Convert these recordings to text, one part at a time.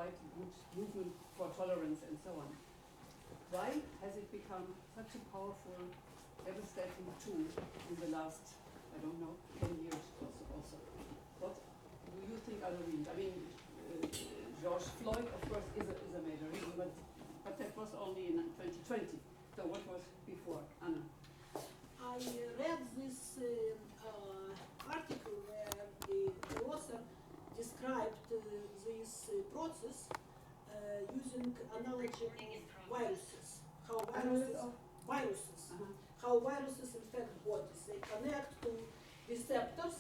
quite good movement for tolerance and so on. Why has it become such a powerful, devastating tool in the last, I don't know, 10 years also? What do you think are the reasons? I mean, George Floyd, of course, is a major reason, but that was only in 2020. So what was before, Anna? I read this article where the author described this process using analogy of viruses. How viruses infect bodies. They connect to receptors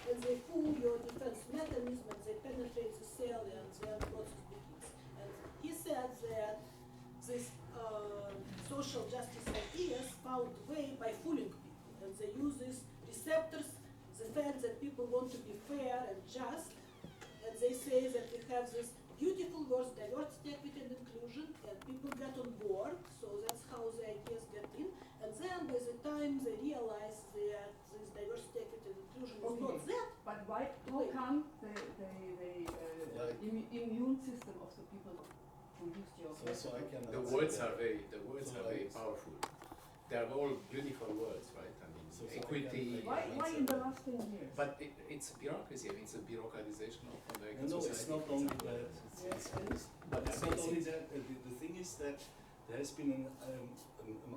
and they pull your defense mechanism and they penetrate the cell and then the process begins. And he said that these social justice ideas found way by fooling people, and they use these receptors, the fact that people want to be fair and just, and they say that we have this beautiful words, diversity, equity, and inclusion, and people get on board, so that's how the ideas get in, and then by the time they realize that this diversity, equity, and inclusion is not that. But why? How come the immune system of the people who used your the words are very powerful. They are all beautiful words, right? I mean, equity. Why in the last 10 years? But it's bureaucracy. I mean, it's a bureaucratiization of American society. No, it's not only that. But it's not only that. The thing is that there has been an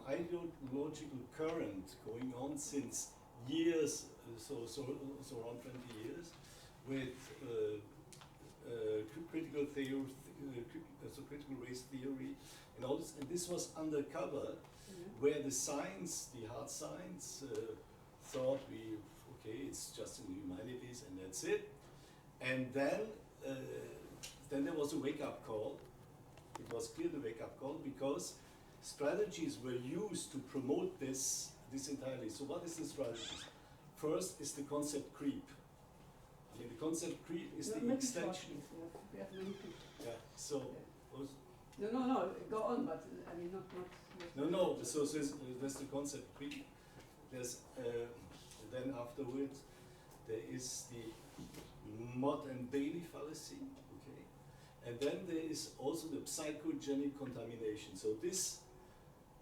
ideological current going on since years, so around 20 years, with critical theory, critical race theory, and all this. And this was undercover, where the science, the hard science, thought it's just in the humanities and that's it. And then there was a wake-up call. It was clear the wake-up call because strategies were used to promote this entirely. So what is the strategy? First is the concept creep. I mean, the concept creep is the extension. Yeah. So. No. Go on, but I mean not. No. So there's the concept creep. There's then afterwards there is the Mott and Bailey fallacy. Okay, and then there is also the psychogenic contamination. So this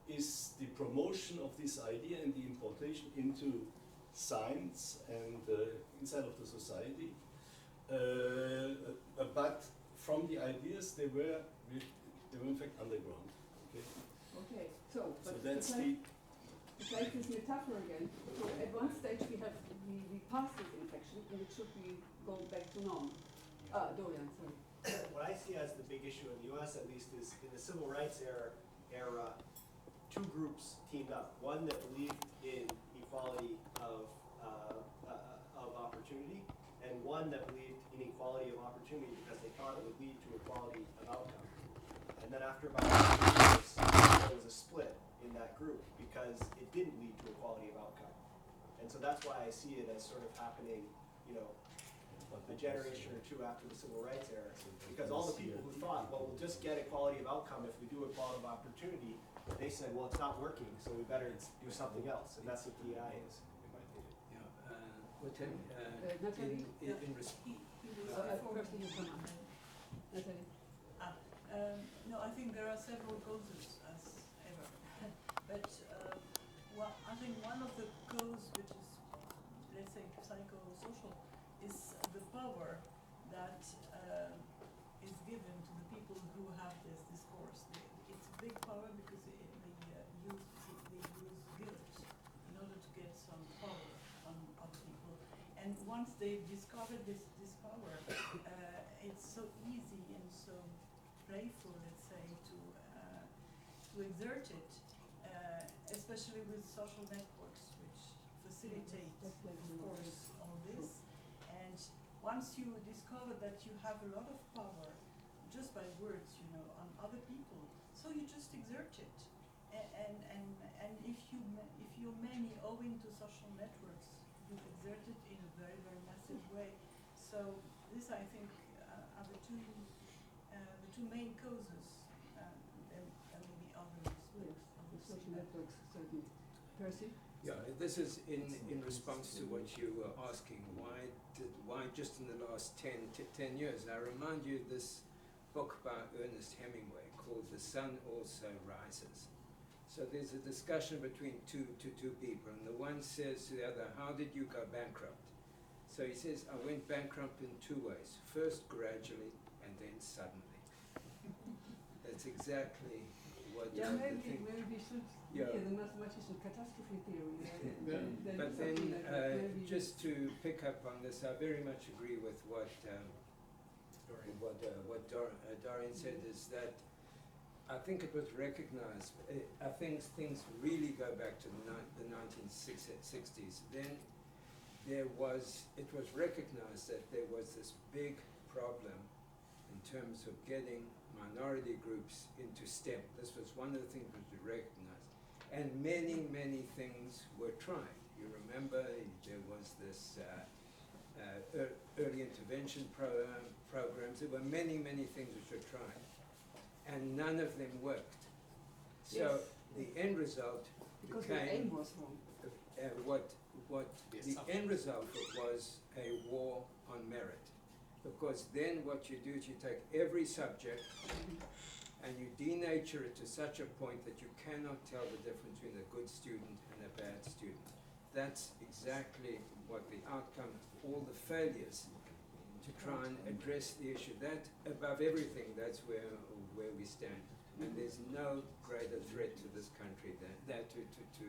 is the promotion of this idea and the importation into science and inside of the society. But from the ideas, they were in fact underground. Okay. So that's it's like this metaphor again. So at one stage we passed this infection and it should be going back to normal. Dorian, sorry. What I see as the big issue in the U.S. at least is in the civil rights era, two groups teamed up. One that believed in equality of opportunity, and one that believed in equality of opportunity because they thought it would lead to equality of outcome. And then after about 2 years, there was a split in that group because it didn't lead to equality of outcome. And so that's why I see it as sort of happening, a generation or two after the civil rights era. Because all the people who thought, well, we'll just get equality of outcome if we do equality of opportunity, they said, well, it's not working, so we better do something else. And that's what DEI is, in my opinion. No, I think there are several causes, as ever. But I think one of the causes, which is, let's say, psychosocial, is the power that is given to the people who have this discourse. It's a big power because they use guilt in order to get some power on other people. And once they've discovered this power, it's so easy and so playful, let's say, to exert it, especially with social networks, which facilitate, of course, all this. And once you discover that you have a lot of power just by words, on other people, so you just exert it. And if you're many owing to social networks, you exert it in a very, very massive way. So this, I think, are the two main causes. There may be others. Social networks, certainly. Percy? Yeah, this is in response to what you were asking. Why just in the last 10 years? I remind you, this book by Ernest Hemingway called The Sun Also Rises. So there's a discussion between two people, and the one says to the other, how did you go bankrupt? So he says, I went bankrupt in two ways. First gradually, and then suddenly. That's exactly what Yeah, the maybe thing. we should Yeah. hear the mathematician catastrophe theory. But then, just to pick up on this, I very much agree with what Dorian said, is that I think it was recognized, I think things really go back to the 1960s. Then it was recognized that there was this big problem in terms of getting minority groups into STEM. This was one of the things that was recognized. And many, many things were tried. You remember there was this early intervention programs. There were many, many things which were tried. And none of them worked. So Yes. the end result because the became aim was wrong. what the end result was a war on merit. Because then what you do is you take every subject and you denature it to such a point that you cannot tell the difference between a good student and a bad student. That's exactly what the outcome of all the failures to try and address the issue. That, above everything, that's where we stand. And there's no greater threat to this country to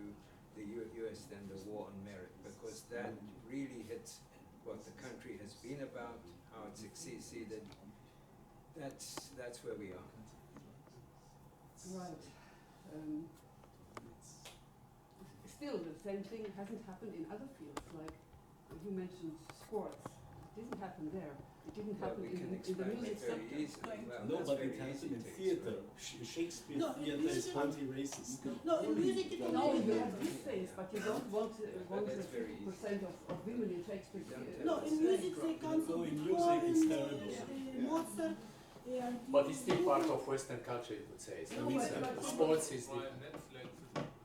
the US than the war on merit, because that really hits what the country has been about, how it's succeeded. That's where we are. Right. Still, the same thing hasn't happened in other fields, like you mentioned sports. It didn't happen there. It didn't happen we in can the explain music it very sector. easily. Well, No, that's but very it has easy in to theater. explain. Shakespeare No, in theater is music- anti-racist. No, in music it No, only you have these things, but you don't want that's very easy. 50% of women in Shakespeare Don't theatre. No, in music they cancel No, in Beethoven, music it's terrible. Mozart, and But it's still part of Western culture, you could say. So No, it's, but- sports is Why different. Netflix?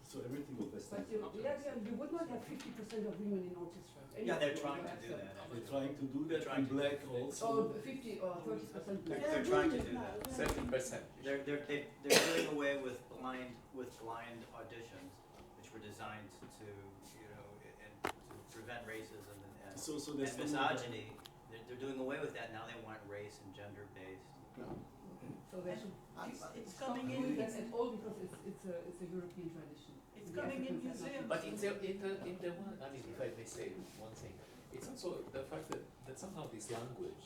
So everything of Western. But you would not have 50% of women in orchestra. Yeah, they're Anyway, trying you to have do some. that. They're trying to do that, They're and trying to black do that. also. Oh, 50 or 30% They're black. trying to doing do it now, that. yeah. 30%. They're doing away with blind auditions, which were designed to, you know, and to prevent racism and So there's and no more- misogyny. They're doing away with that now. They want race and gender based. So they should It's stop coming doing in. that at all because it's a European tradition. It's The coming in Africans have museums. nothing But to in do. the one, I mean, if I may say one thing, it's also the fact that somehow this language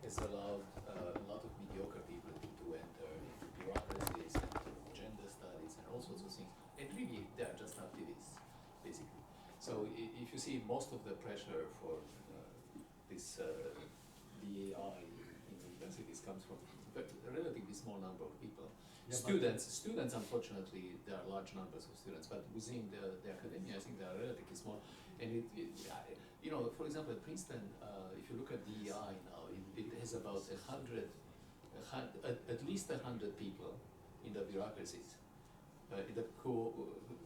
has allowed a lot of mediocre people to enter into bureaucracies and into gender studies and all sorts of things. And really, they are just activists, basically. So if you see most of the pressure for this DAI in universities comes from a relatively small number of people. Students, unfortunately, there are large numbers of students, but within the academia, I think they are relatively small. And you know, for example, at Princeton, if you look at DEI now, it has about at least 100 people in the bureaucracies,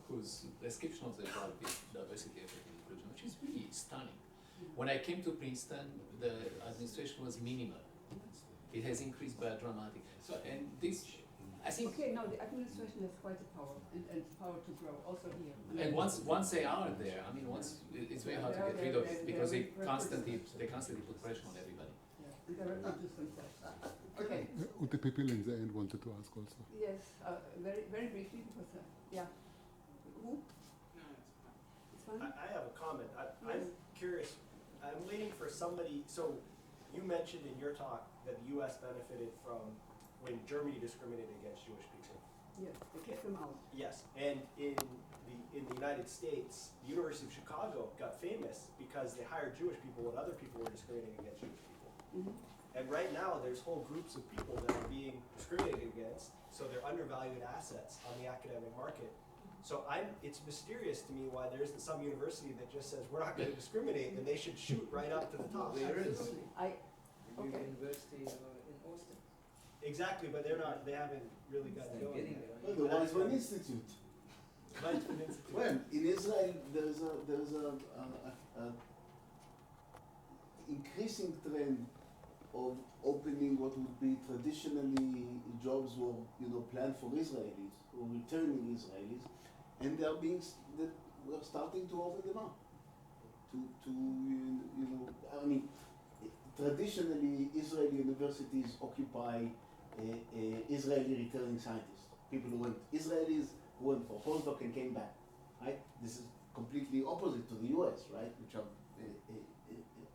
whose description of the job is diversity, equity, and inclusion, which is really stunning. When I came to Princeton, the administration was minimal. It has increased by a dramatic. So, and this, I think. Okay, now the administration has quite a power and power to grow also here. And once they are there, I mean, it's very hard to get rid of it because they constantly put pressure on everybody. Yeah, and they reproduce themselves. Okay. The people in the end wanted to ask also. Yes, very very briefly because yeah. Who? It's fine. I have a comment. I'm curious. I'm waiting for somebody. So you mentioned in your talk that the U.S. benefited from when Germany discriminated against Jewish people. Yes, they kicked them out. Yes, and in the United States, the University of Chicago got famous because they hired Jewish people when other people were discriminating against Jewish people. Mm-hmm. And right now, there's whole groups of people that are being discriminated against, so they're undervalued assets on the academic market. So it's mysterious to me why there isn't some university that just says, we're not going to discriminate, and they should shoot right up to the top. There is. Absolutely. The Okay. University in Austin. Exactly, but they haven't really got They're going. getting there. Well, the Weizmann Institute. Weizmann Institute. Well, in Israel, there is a increasing trend of opening what would be traditionally jobs were, planned for Israelis or returning Israelis, and they are that we're starting to open them up. I mean, traditionally Israeli universities occupy Israeli returning scientists, people who went, Israelis who went for postdoc and came back, right? This is completely opposite to the US, right, which are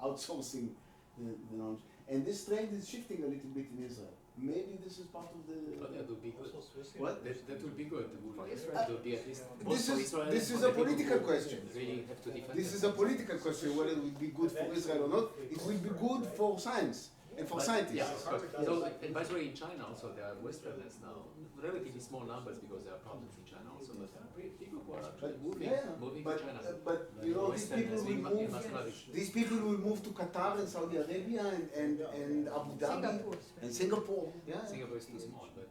outsourcing the knowledge. And this trend is shifting a little bit in Israel. Maybe this is part of the... But that would be good. What? That would be good. For Israel. That would be at least both for Israel This and is for a the people political who question. Really have to defend This is a themselves. political question, whether it will be good for Israel or not. It will be good for science and for But- scientists. Yeah, of course. So, and by the way, in China also there are Westerners now, relatively small numbers because there are problems in China also, but there are people who are actually moving to China. But these people Westerners will being move. mathematics. These people will move to Qatar and Saudi Arabia and Abu Dhabi Singapore. and Singapore. Yeah. Singapore is too small, but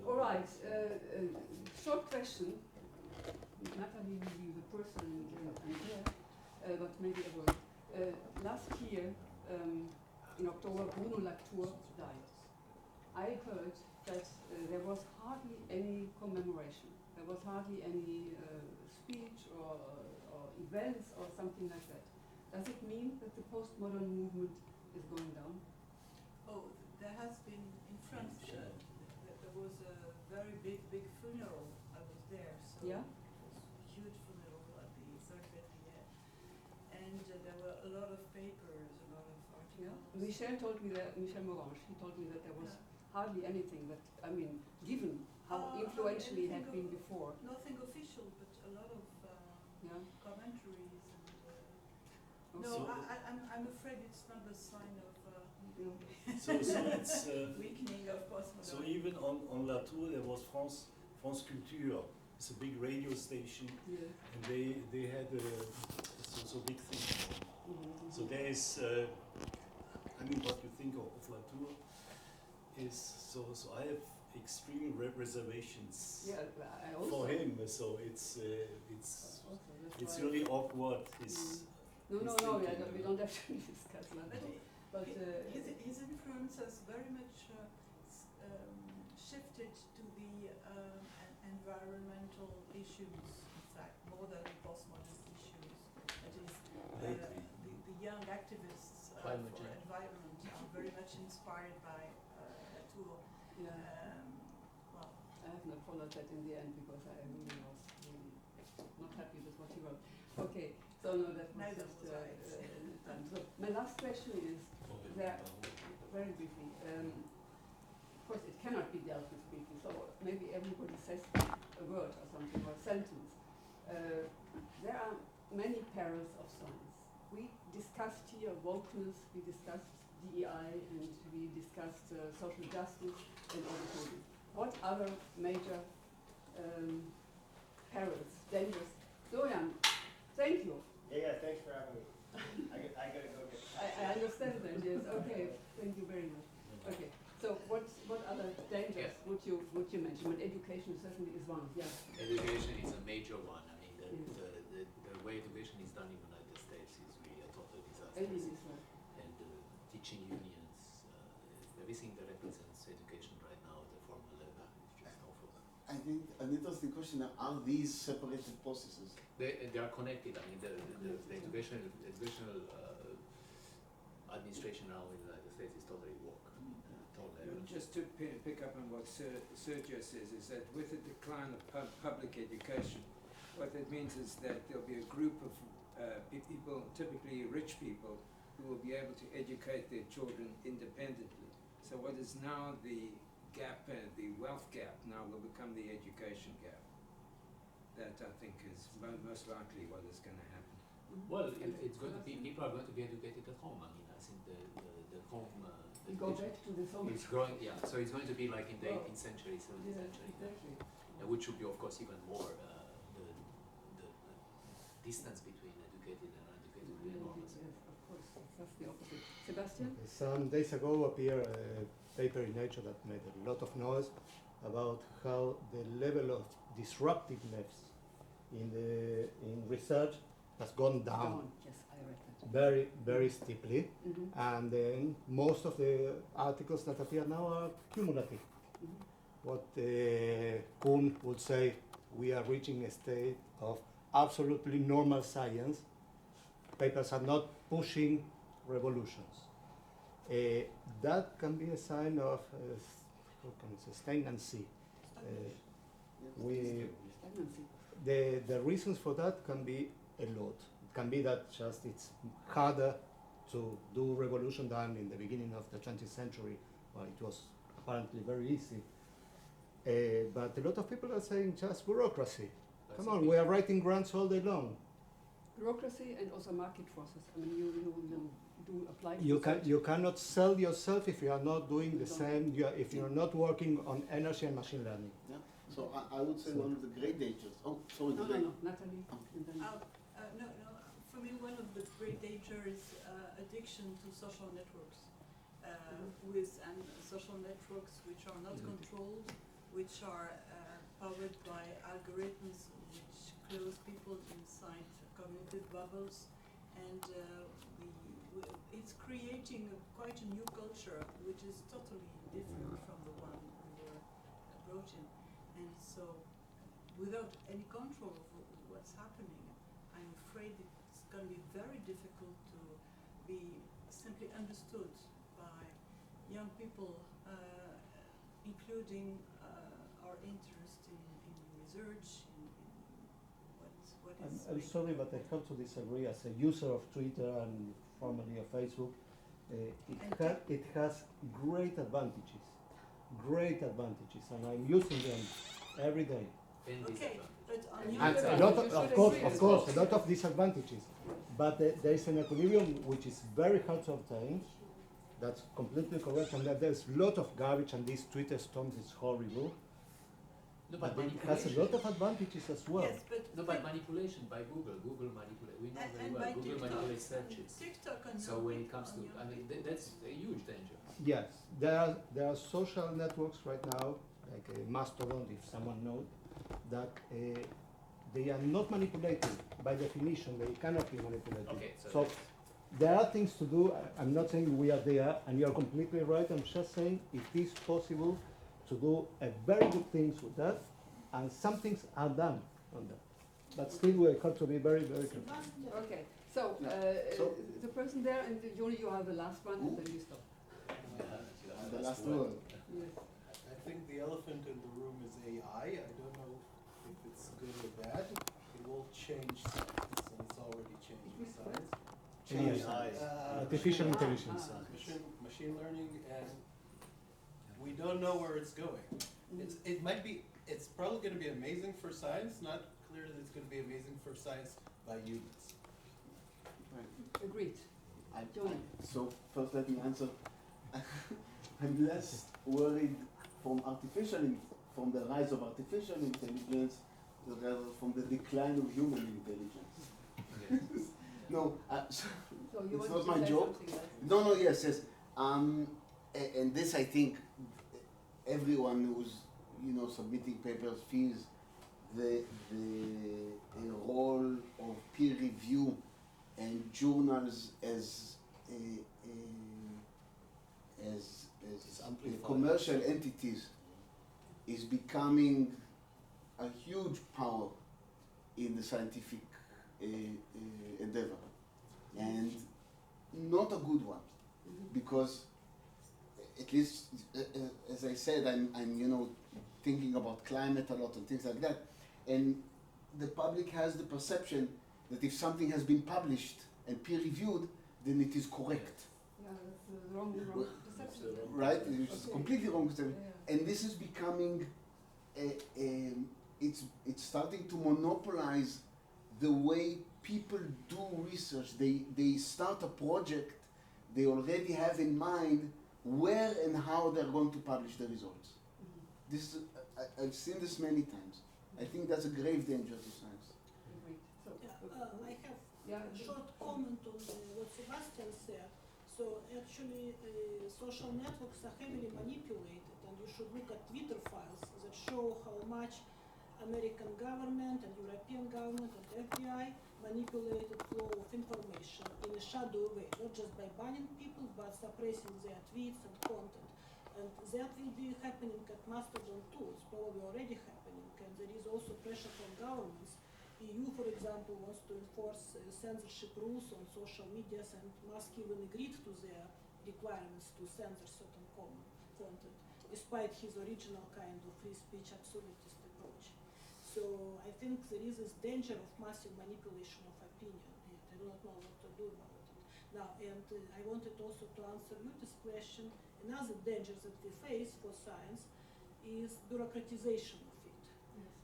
All right, short question. Natalie will be the person I'm here, but maybe a word. Last year, in October, Bruno Latour died. I heard that there was hardly any commemoration. There was hardly any speech or events or something like that. Does it mean that the postmodern movement is going down? Oh, there has been in France. There was a very big funeral. I was there, so Yeah? it was a huge funeral at the Third Bethlehem, and there were a lot of papers, a lot of Yeah. articles. Michel told me that, Michel Morange, he told me that there was hardly anything that, I mean, given how influential he had been before. Nothing official, but a lot of Yeah. commentaries and. Okay. No, So- I'm afraid it's not a sign of So it's weakening of postmodern. so even on Latour there was France Culture. It's a big radio station, Yeah. and they had so big thing. Mhm. So there is, I mean, what you think of Latour is so I have extreme reservations Yeah, I also. for him. So it's Also, that's it's why- really awkward. His No, his yeah, thinking, we don't actually discuss that. But But his influence has very much shifted to the environmental issues, in fact, more than the postmodern issues. That is, Lately. the young activists for Climate change. environment are very much inspired by Latour. yeah, Well, I have not followed that in the end because I really was really not happy with what he wrote. Okay, so no, that was Neither just was I. done. So my last question is there, very briefly. Of course, it cannot be dealt with briefly. So maybe everybody says a word or something or a sentence. There are many perils of science. We discussed here wokeness, we discussed DEI, and we discussed social justice and all the things. What other major perils, dangers? Gurion, thank you. Yeah, thanks for having me. I gotta go get. I understand that, yes, okay, thank you very much. Okay, so what other dangers would you mention? Well, education certainly is one, yeah. education is a major one. I mean, the way education is done in the United States is really a total disaster. It is, right. And teaching unions, everything that represents education right now, the formal level, is just awful. I think an interesting question: are these separated processes? They are connected. I mean, the educational administration now in the United States is totally woke. Just to pick up on what Sergio says, is that with the decline of public education, what that means is that there'll be a group of people, typically rich people, who will be able to educate their children independently. So what is now the gap, the wealth gap, now will become the education gap. That I think is most likely what is going to happen. Well, it's going to be, people are going to be educated at home. I mean, I think the home We go back to this old. it's growing, yeah. So it's going to be like in the Well, 18th century, 17th Yeah, century, exactly. which should be, of course, even more the distance between educated and uneducated will be enormous. Yes, of course, it's just the opposite. Sebastian? Some days ago appeared a paper in Nature that made a lot of noise about how the level of disruptiveness in research has gone down. Yes, I read that. very, very steeply. Mhm. And then most of the articles that appear now are cumulative. Mhm. What Kuhn would say, we are reaching a state of absolutely normal science. Papers are not pushing revolutions. That can be a sign of how can I say, stagnancy. We, Stagnancy. the reasons for that can be a lot. It can be that just it's harder to do revolution than in the beginning of the 20th century, where it was apparently very easy. But a lot of people are saying just bureaucracy. Come on, we are writing grants all day long. Bureaucracy and also market forces. I mean, you do apply to You cannot sell yourself if you are not doing the You same, if you're not working on energy and machine learning. Yeah. So I would say one of the great dangers. Oh, sorry. No, Glenn. Natalie. And then No, for me one of the great danger is addiction to social networks. With social networks which are not controlled, which are powered by algorithms which close people inside cognitive bubbles, and it's creating quite a new culture which is totally different from the one we were brought in. And so, without any control of what's happening, I'm afraid it's going to be very difficult to be simply understood by young people, including our interest in research, in what is. I'm sorry, but I have to disagree. As a user of Twitter and formerly of Facebook, it has great advantages, and I'm using them every day. Okay, but on And the And other A you lot should of agree course, as a well. lot of disadvantages. But there is an equilibrium which is very hard to obtain. That's completely correct, and that there's a lot of garbage, and these Twitter storms is horrible. No, But but it has a lot of advantages as well. Yes, but No, but manipulation by Google. Google manipulate. We know very and well. by Google TikTok, manipulates searches. TikTok on So your- when it comes to, on your- I mean, that's a huge danger. Yes, there are social networks right now, like Mastodon, if someone knows, that they are not manipulated by definition. They cannot be manipulated. Okay, So there are things to do. I'm not saying we are there, and you are completely right. I'm just saying it is possible to do a very good things with that, and some things are done on that. But still, we have to be very, very careful. Sebastian, Okay, so, So- the person there, and you are the last one, and then you stop. The last one. Yes. I think the elephant in the room is AI. I don't know if it's good or bad. It will change science, and it's already changing science. Change science. Artificial Ah, intelligence. Machine learning, and we don't know where it's going. It's probably going to be amazing for science. Not clear that it's going to be amazing for science by humans. Agreed. I, so first let me answer. I'm less worried from from the rise of artificial intelligence rather from the decline of human intelligence. No, so So you it's want not to my say joke. something else? No, yes. And this I think everyone who's submitting papers feels the role of peer review and journals as commercial entities is becoming a huge power in the scientific endeavor, and not a good one, because at least as I said, I'm thinking about climate a lot and things like that, and the public has the perception that if something has been published and peer reviewed, then it is correct. Yeah, that's the wrong perception. Right? It's Okay. completely wrong perception. Yeah. And this is becoming, it's starting to monopolize the way people do research. They start a project, they already have in mind where and how they're going to publish the results. This is, I've seen this many times. I think that's a grave danger to science. Agreed. So, I have yeah, a short comment on what Sebastian said. So actually, social networks are heavily manipulated, and you should look at Twitter files that show how much American government and European government and FBI manipulated flow of information in a shadow way, not just by banning people, but suppressing their tweets and content. And that will be happening at Mastodon too. It's probably already happening. And there is also pressure from governments. EU, for example, wants to enforce censorship rules on social media, and Musk even agreed to their requirements to censor certain content, despite his original kind of free speech absolutist approach. So I think there is this danger of massive manipulation of opinion. I do not know what to do about it. Now, and I wanted also to answer Yute's question. Another danger that we face for science is bureaucratization of it.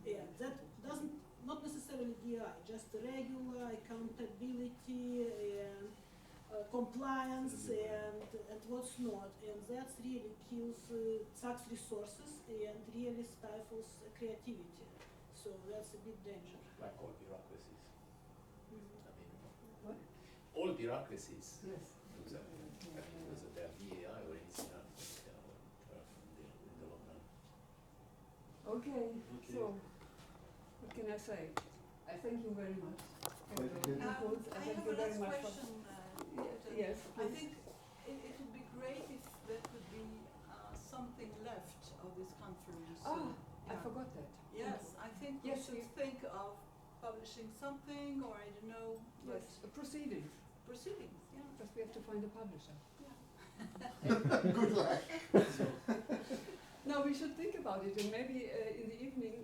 Yeah, that doesn't, not necessarily DI, just regular accountability and compliance and what's not. And that really kills, sucks resources and really stifles creativity. So that's a big danger. Like all bureaucracies. Mm-hmm. I mean, What? all bureaucracies. Yes. Whether they're VAI or anything else, in the long run. Okay, so what can I say? I thank you very much for your inputs. I Thank have you a very last much question. Yes, I please. think it would be great if there could be something left of this conference. I Yeah. forgot that. Yes, I think we Yes, should think of publishing something, or I don't know, but Yes, the proceedings. proceedings, yeah. Just we have to find a publisher. Good luck. No, we should think about it, and maybe in the evening,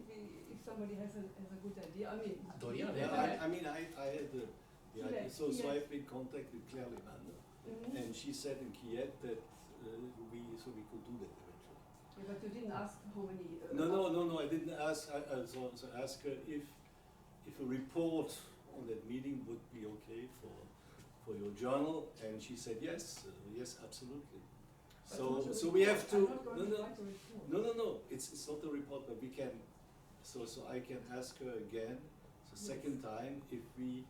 if somebody has a good idea. I mean, Dorian, Yeah, I mean, I had the idea. So Yes. I've been in contact with Claire Limander, Mhm. and she said in Kiev that we could do that eventually. Yeah, but you didn't ask how many. No, I didn't ask. I so asked her if a report on that meeting would be okay for your journal, and she said yes, yes, absolutely. But So we have to. I'm not going to write a report. No. It's not a report, but we can. So I can ask her again, the second time, if we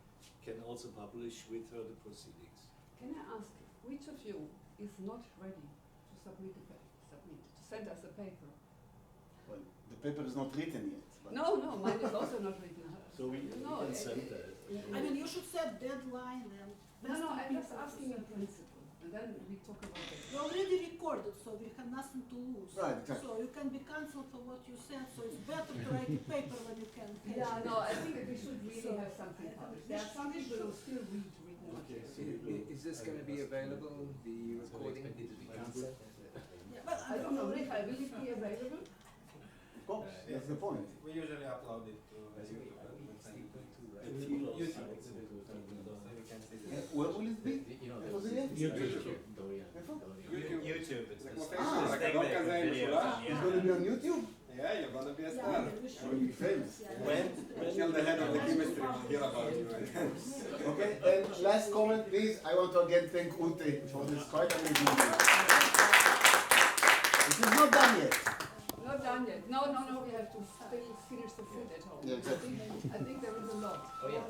can also publish with her the proceedings. Can I ask which of you is not ready to submit to send us a paper? Well, the paper is not written yet. But No, mine is also not written. So we can send that. I mean, you should set deadline and. No, I'm just asking in principle, and then we talk about it. You already recorded, so we have nothing to lose. Right, exactly. So you can be cancelled for what you said, so it's better to write a paper when you can. Yeah, no, I think that we should really So, have something published. There are some people who still read written Okay, material. Is this going to be available, the recording? expect it to be cancelled. Yeah, but I don't know, Rick, will it be available? Of course, that's the point. We usually upload it to YouTube and send it to YouTube. Where will it be? You know, Was the- it yet? YouTube. Dorian. YouTube. It's Like the my first Facebook. thing that the video. It's going to be on YouTube? Yeah, you're gonna be a yeah, star. we Will should. be famous. Yeah. When? Tell the head of the chemistry will hear about you. Okay, and last comment, please. I want to again thank Ute for this quite amazing video. This is not done yet. Not done yet. No, we have to still finish the food at home. Yeah, exactly. I think there is a lot. Oh, yeah.